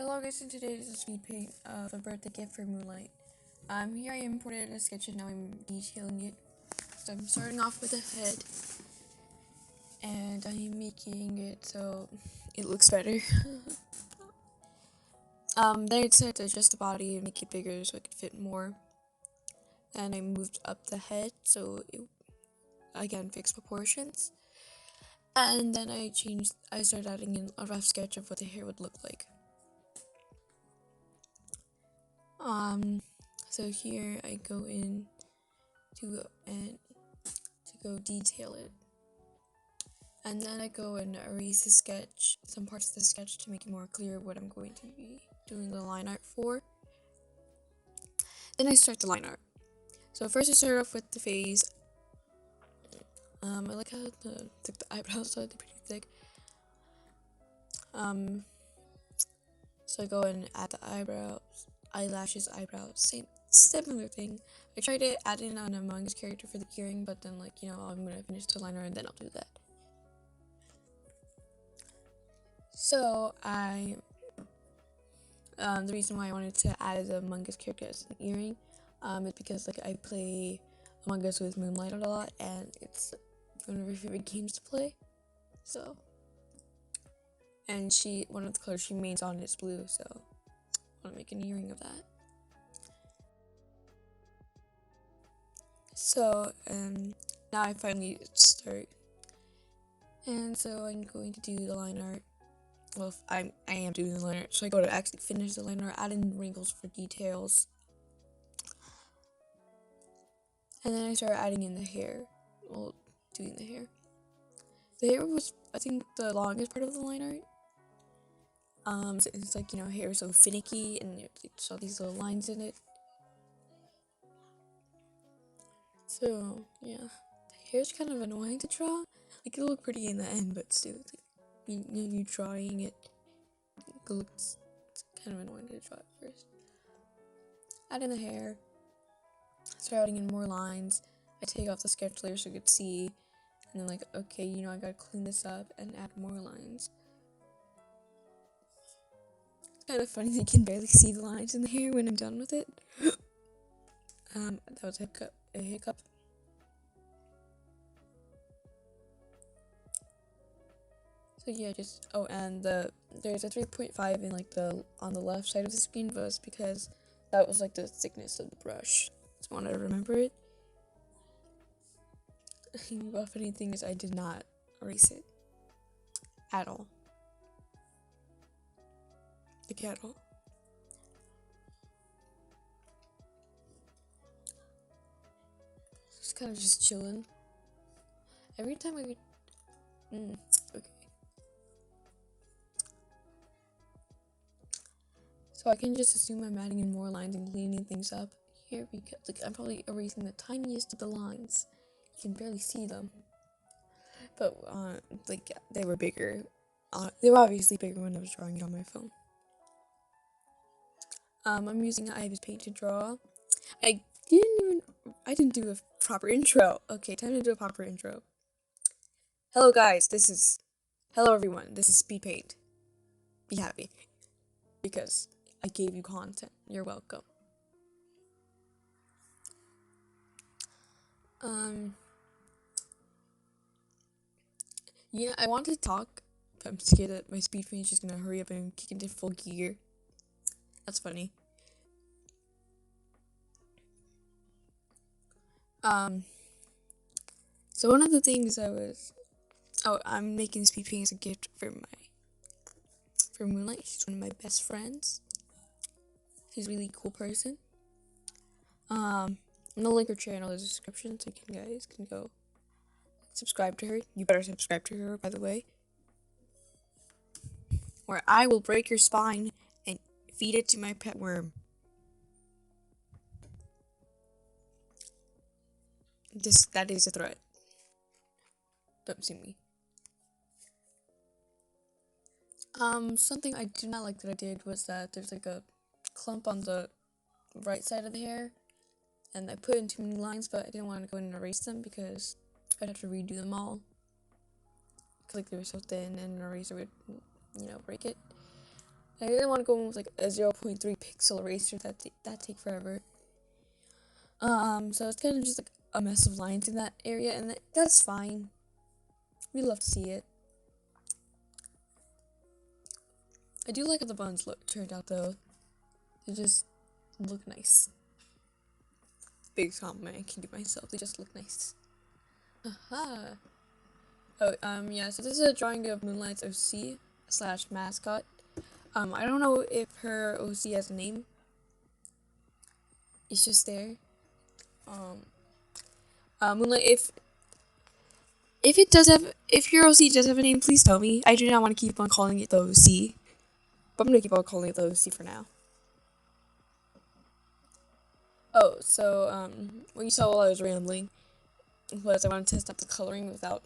Hello guys, and today is a speed paint of a birthday gift for Moonlight. Here I imported a sketch and now I'm detailing it. So I'm starting off with the head and I'm making it so it looks better. Then I decided to adjust the body and make it bigger so it could fit more. Then I moved up the head so it again fixed proportions. And then I started adding in a rough sketch of what the hair would look like. So here I go in to go detail it. And then I go and erase the sketch, some parts of the sketch to make it more clear what I'm going to be doing the line art for. Then I start the line art. So first I start off with the face. I like how the eyebrows are pretty thick. So I go and add the eyebrows, eyelashes, eyebrows, similar thing. I tried to add in an Among Us character for the earring, but then I'm gonna finish the line art and then I'll do that. So the reason why I wanted to add the Among Us character as an earring, is because I play Among Us with Moonlight a lot, and it's one of her favorite games to play. So, and one of the colors she mains on is blue, so I want to make an earring of that. So, now I finally start, and so I'm going to do the line art. Well, I am doing the line art, so I go to actually finish the line art, add in wrinkles for details. And then I start adding in the hair. Well, doing the hair. The hair was, I think, the longest part of the line art. It's hair is so finicky, and there's all these little lines in it. So, yeah. The hair's kind of annoying to draw. It'll look pretty in the end, but still, you drawing it, it's kind of annoying to draw at first. Add in the hair. Start adding in more lines. I take off the sketch layer so you could see, and then okay, I gotta clean this up and add more lines. It's kind of funny that you can barely see the lines in the hair when I'm done with it. That was a hiccup. So yeah, and there's a 3.5 in on the left side of the screen, but it's because that was the thickness of the brush. Just wanted to remember it. The funny thing is I did not erase it at all. At all. Just kind of just chilling. Every time I okay. So I can just assume I'm adding in more lines and cleaning things up here because I'm probably erasing the tiniest of the lines. You can barely see them. But they were bigger. They were obviously bigger when I was drawing it on my phone. I'm using Ibis Paint to draw. I didn't do a proper intro. Okay, time to do a proper intro. Hello guys, hello everyone, this is Speedpaint. Be happy. Because I gave you content. You're welcome. Yeah, I want to talk, but I'm scared that my speed paint is just gonna hurry up and kick into full gear. That's funny. So one of the things I'm making speed paint as a gift for Moonlight. She's one of my best friends. She's a really cool person. I'm gonna link her channel in the description so you guys can go subscribe to her. You better subscribe to her, by the way. Or I will break your spine and feed it to my pet worm. That is a threat. Don't sue me. Something I do not like that I did was that there's a clump on the right side of the hair, and I put in too many lines, but I didn't want to go in and erase them because I'd have to redo them all. Because they were so thin, and an eraser would, break it. I didn't want to go with like a 0.3 pixel eraser that take forever. So it's kind of just like a mess of lines in that area, and that's fine. We love to see it. I do like how the buns turned out though. They just look nice. Big compliment I can give myself. They just look nice. Aha. Oh, yeah, so this is a drawing of Moonlight's OC / mascot. I don't know if her OC has a name. It's just there. Moonlight, if your OC does have a name, please tell me. I do not want to keep on calling it the OC, but I'm gonna keep on calling it the OC for now. Oh, so what you saw while I was rambling was I wanted to test out the coloring without,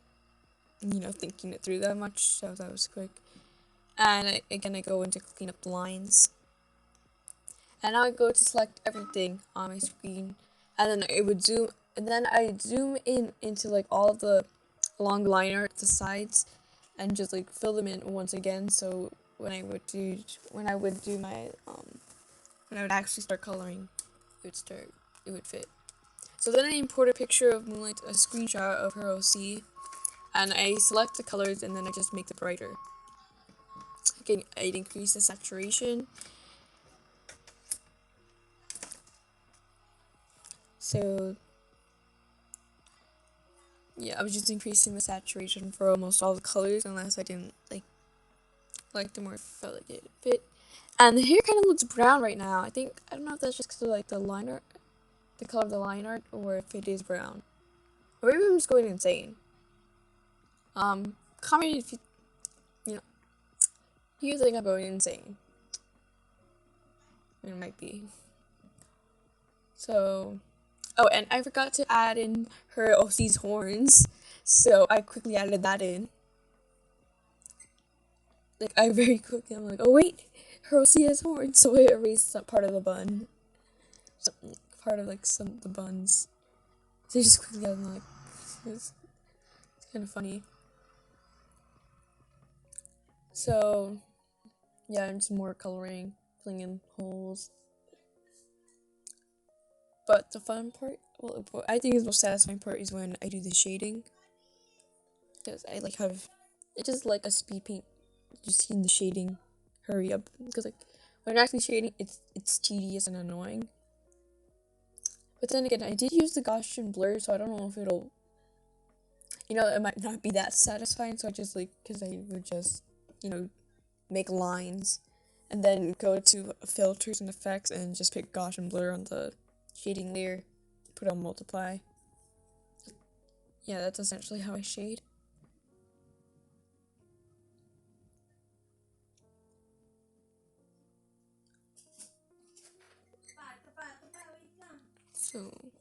thinking it through that much, so that was quick. And I go into clean up the lines. And now I go to select everything on my screen, and then it would zoom, and then I zoom in into like all of the along the line art, the sides, and just like fill them in once again. So when I would actually start coloring, it would fit. So then I import a picture of Moonlight, a screenshot of her OC, and I select the colors, and then I just make it brighter. I'd increase the saturation. So yeah, I was just increasing the saturation for almost all the colors, unless I didn't like them or felt like it fit. And the hair kind of looks brown right now. I don't know if that's just because of like the line art, the color of the line art, or if it is brown. Or maybe I'm just going insane. Comment if you think I'm going insane. It might be. So, oh, and I forgot to add in her OC's horns, so I quickly added that in. I'm like, oh wait, her OC has horns, so I erased some part of the bun. Part of some of the buns. So I just quickly added them, it's kind of funny. So, yeah, and some more coloring, filling in holes. But the fun part, what I think is the most satisfying part is when I do the shading. Because I have, it's just like a speed paint, just seeing the shading hurry up. Because when I'm actually shading, it's tedious and annoying. But then again, I did use the Gaussian blur, so I don't know if it'll, it might not be that satisfying. So I just because I would just, make lines, and then go to filters and effects and just pick Gaussian blur on the shading layer, put on multiply. Yeah, that's essentially how I shade. So,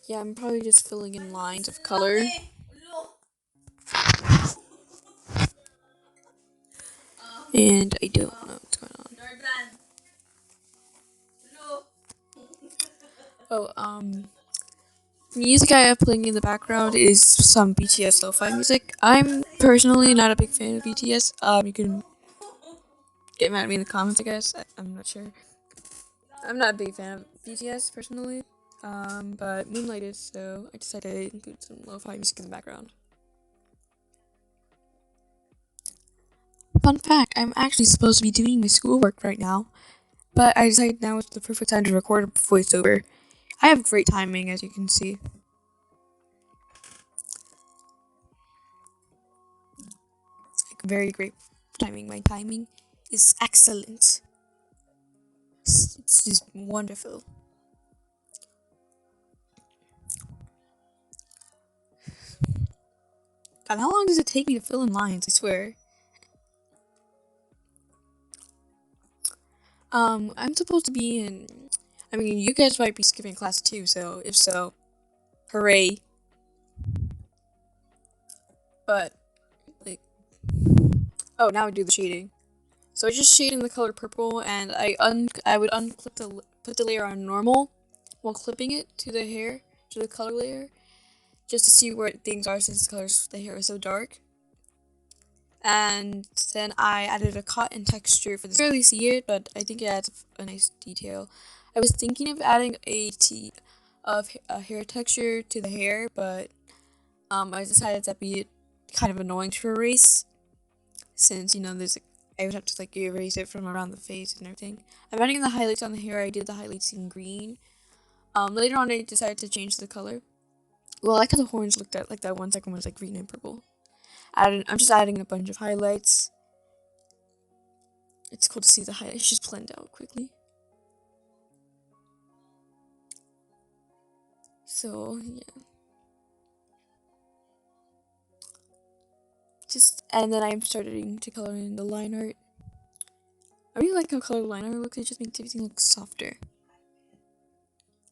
yeah, I'm probably just filling in lines of color. And I don't know what's going on. Oh, the music I have playing in the background is some BTS lo-fi music. I'm personally not a big fan of BTS. You can get mad at me in the comments, I guess. I'm not sure. I'm not a big fan of BTS personally. But Moonlight is, so I decided to include some lo-fi music in the background. Fun fact, I'm actually supposed to be doing my schoolwork right now, but I decided now is the perfect time to record a voiceover. I have great timing, as you can see. Very great timing. My timing is excellent. It's just wonderful. God, how long does it take me to fill in lines? I swear. I'm supposed to be in. I mean, you guys might be skipping class too, so if so, hooray. But, oh, now I do the shading. So I just shade in the color purple, and I would put the layer on normal while clipping it to the color layer, just to see where things are since the hair is so dark. And then I added a cotton texture for this. You barely see it, but I think it adds a nice detail. I was thinking of adding a hair texture to the hair, but I decided that'd be kind of annoying to erase, since I would have to like erase it from around the face and everything. I'm adding the highlights on the hair. I did the highlights in green. Later on, I decided to change the color. Well, I like how the horns looked at like that 1 second was like green and purple. I'm just adding a bunch of highlights. It's cool to see the highlights just blend out quickly. So yeah. And then I'm starting to color in the line art. I really like how colored line art looks. It just makes everything look softer.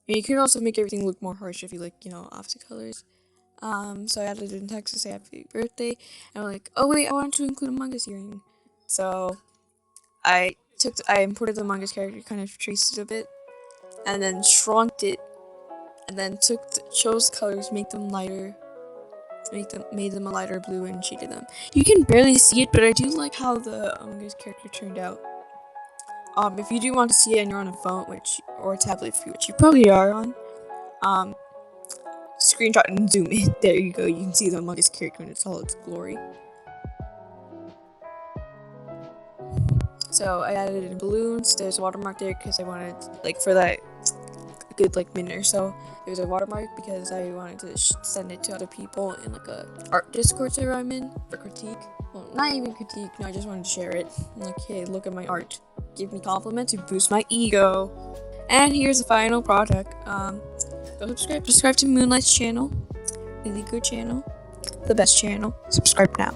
And you could also make everything look more harsh if you like, opposite colors. So I added in text to say happy birthday. And I'm like, oh wait, I want to include a Among Us earring. So I imported the Among Us character, kind of traced it a bit, and then shrunk it, and then chose colors, made them a lighter blue and shaded them. You can barely see it, but I do like how the Among Us character turned out. If you do want to see it and you're on a phone, or a tablet, which you probably are on, screenshot and zoom in. There you go. You can see the Among Us character in all its glory. So I added in balloons. There's a watermark there because I wanted, for that good minute or so, there's a watermark because I wanted to send it to other people in a art Discord server I'm in for critique. Well, not even critique. No, I just wanted to share it. Hey, look at my art. Give me compliments to boost my ego. And here's the final product. Go subscribe to Moonlight's channel. Really good channel. The best channel. Subscribe now.